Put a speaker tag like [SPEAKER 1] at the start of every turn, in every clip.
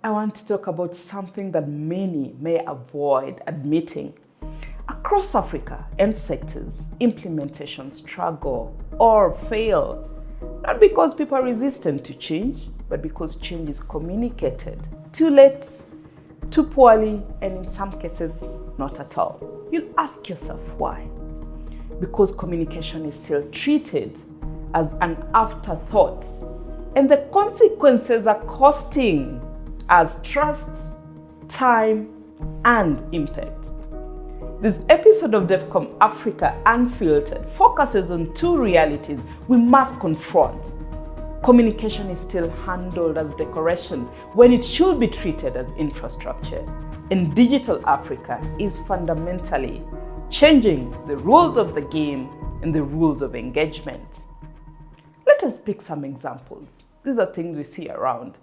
[SPEAKER 1] I want to talk about something that many may avoid admitting. Across Africa and sectors, implementations struggle or fail, not because people are resistant to change, but because change is communicated too late, too poorly, and in some cases, not at all. You'll ask yourself why. Because communication is still treated as an afterthought, and the consequences are costing us trust, time, and impact. This episode of DevCom Africa Unfiltered focuses on two realities we must confront. Communication is still handled as decoration when it should be treated as infrastructure. And digital Africa is fundamentally changing the rules of the game and the rules of engagement. Let us pick some examples. These are things we see around.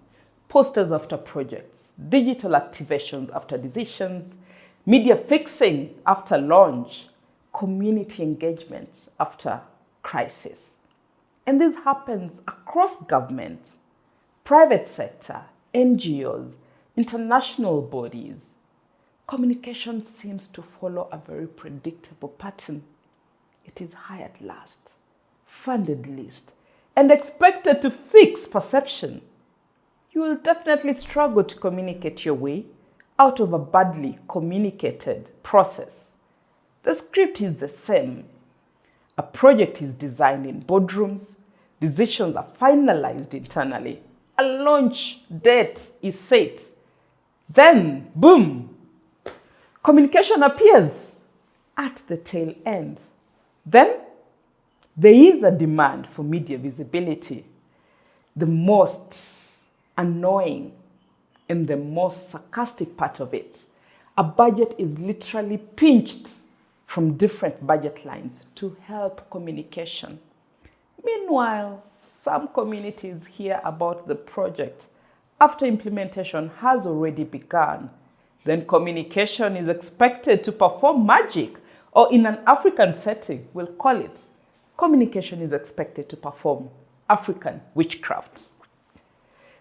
[SPEAKER 1] Posters after projects, digital activations after decisions, media fixing after launch, community engagement after crisis. And this happens across government, private sector, NGOs, international bodies. Communication seems to follow a very predictable pattern. It is hired last, funded least, and expected to fix perception. You will definitely struggle to communicate your way out of a badly communicated process. The script is the same. A project is designed in boardrooms, decisions are finalized internally, a launch date is set. Then, boom, communication appears at the tail end. Then, there is a demand for media visibility. The most annoying and the most sarcastic part of it, a budget is literally pinched from different budget lines to help communication. Meanwhile, some communities hear about the project after implementation has already begun. Then communication is expected to perform magic, or in an African setting, we'll call it, communication is expected to perform African witchcrafts.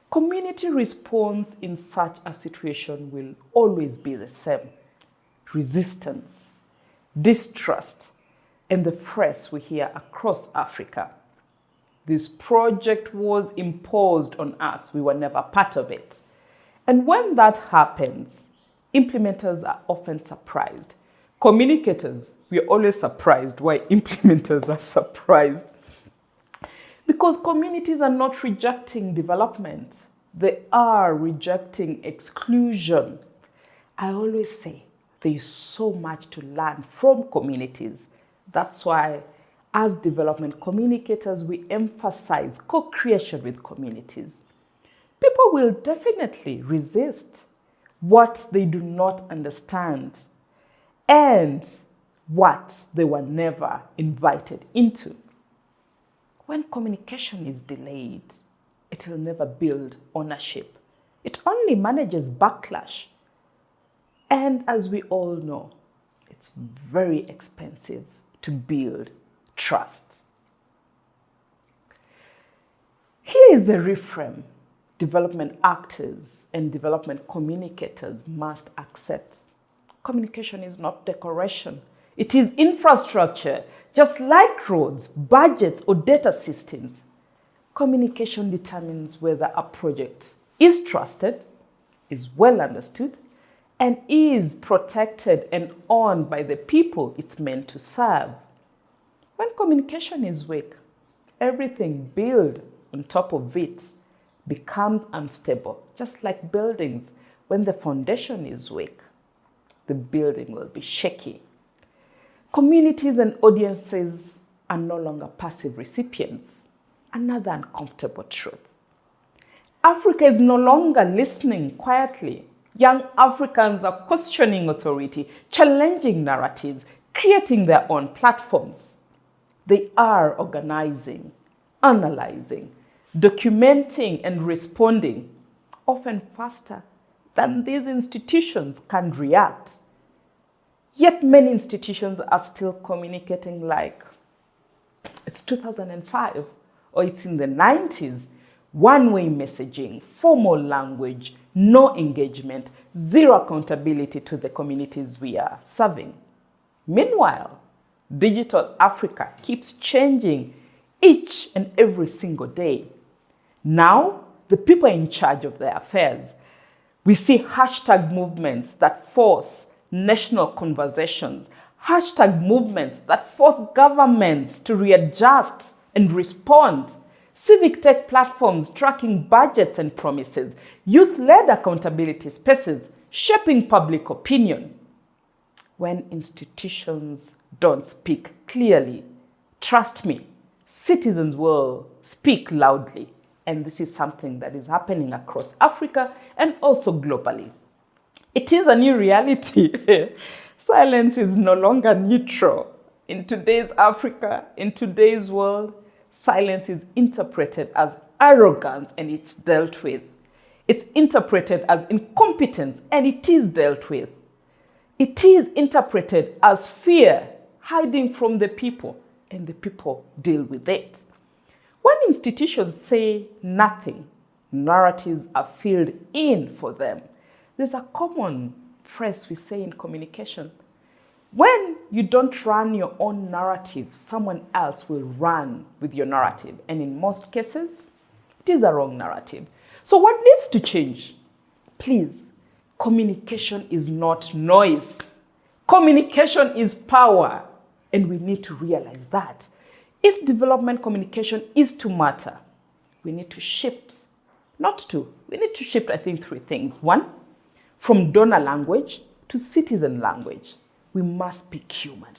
[SPEAKER 1] Community response in such a situation will always be the same. Resistance, distrust, and the phrase we hear across Africa. This project was imposed on us. We were never part of it. And when that happens, implementers are often surprised. Communicators, we are always surprised why implementers are surprised. Because communities are not rejecting development. They are rejecting exclusion. I always say there is so much to learn from communities. That's why, as development communicators, we emphasize co-creation with communities. People will definitely resist what they do not understand and what they were never invited into. When communication is delayed, it will never build ownership. It only manages backlash. And as we all know, it's very expensive to build trust. Here is the reframe development actors and development communicators must accept. Communication is not decoration. It is infrastructure, just like roads, budgets, or data systems. Communication determines whether a project is trusted, is well understood, and is protected and owned by the people it's meant to serve. When communication is weak, everything built on top of it becomes unstable, just like buildings. When the foundation is weak, the building will be shaky. Communities and audiences are no longer passive recipients. Another uncomfortable truth. Africa is no longer listening quietly. Young Africans are questioning authority, challenging narratives, creating their own platforms. They are organizing, analyzing, documenting, and responding, often faster than these institutions can react. Yet many institutions are still communicating like it's 2005 or it's in the 90s. One-way messaging, formal language, no engagement, zero accountability to the communities we are serving. Meanwhile, digital Africa keeps changing each and every single day. Now, the people are in charge of their affairs. We see hashtag movements that force national conversations, hashtag movements that force governments to readjust and respond, civic tech platforms tracking budgets and promises, youth-led accountability spaces shaping public opinion. When institutions don't speak clearly, trust me, citizens will speak loudly. And this is something that is happening across Africa and also globally. It is a new reality. Silence is no longer neutral. In today's Africa, in today's world, silence is interpreted as arrogance and it's dealt with. It's interpreted as incompetence and it is dealt with. It is interpreted as fear, hiding from the people, and the people deal with it. When institutions say nothing, narratives are filled in for them. There's a common phrase we say in communication. When you don't run your own narrative, someone else will run with your narrative. And in most cases, it is a wrong narrative. So what needs to change? Please, communication is not noise. Communication is power. And we need to realize that. If development communication is to matter, we need to shift. We need to shift, I think, 3 things. 1, from donor language to citizen language. We must speak human.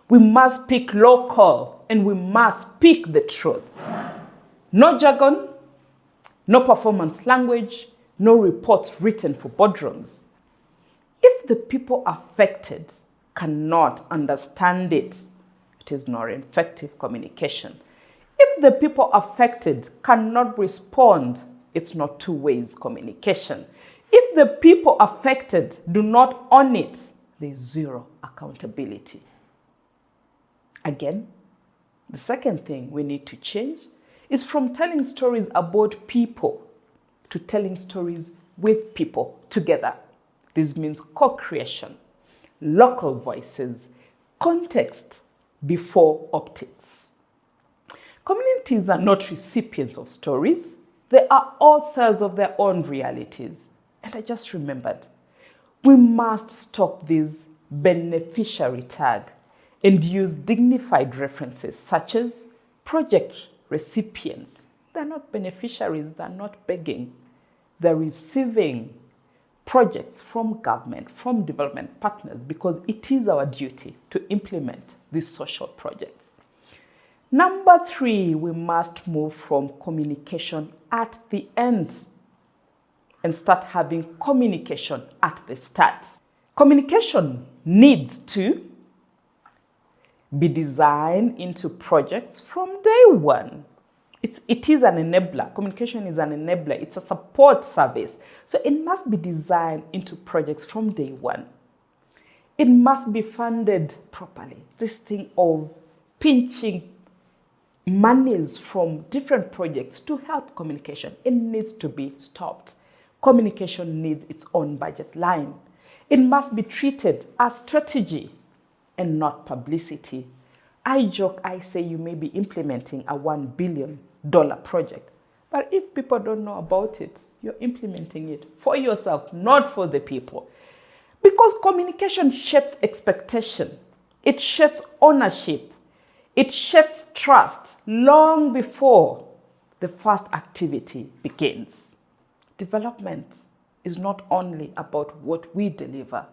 [SPEAKER 1] We must speak local, and we must speak the truth. No jargon, no performance language, no reports written for boardrooms. If the people affected cannot understand it, it is not effective communication. If the people affected cannot respond, it's not 2 ways communication. If the people affected do not own it, there's zero accountability. Again, the second thing we need to change is from telling stories about people to telling stories with people together. This means co-creation, local voices, context before optics. Communities are not recipients of stories. They are authors of their own realities. And I just remembered, we must stop this beneficiary tag and use dignified references such as project recipients. They're not beneficiaries, they're not begging. They're receiving projects from government, from development partners, because it is our duty to implement these social projects. Number 3, we must move from communication at the end and start having communication at the start. Communication needs to be designed into projects from day one. It is an enabler. Communication is an enabler. It's a support service. So it must be designed into projects from day one. It must be funded properly. This thing of pinching monies from different projects to help communication, it needs to be stopped. Communication needs its own budget line. It must be treated as strategy and not publicity. I joke, I say you may be implementing a $1 billion project, but if people don't know about it, you're implementing it for yourself, not for the people. Because communication shapes expectation, it shapes ownership, it shapes trust long before the first activity begins. Development is not only about what we deliver,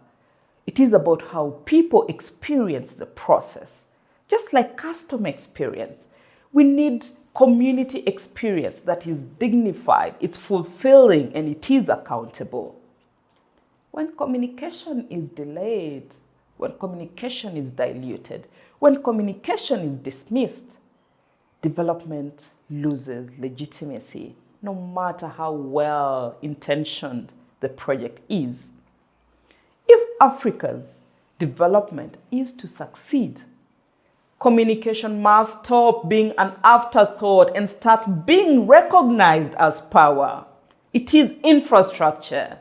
[SPEAKER 1] it is about how people experience the process. Just like customer experience, we need community experience that is dignified, it's fulfilling, and it is accountable. When communication is delayed, when communication is diluted, when communication is dismissed, development loses legitimacy, no matter how well-intentioned the project is. If Africa's development is to succeed, communication must stop being an afterthought and start being recognized as power. It is infrastructure.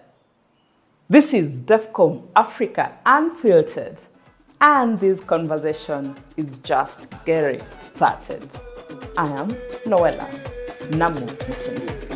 [SPEAKER 1] This is DevCom Africa Unfiltered, and this conversation is just getting started. I am Noella Namu Musuni.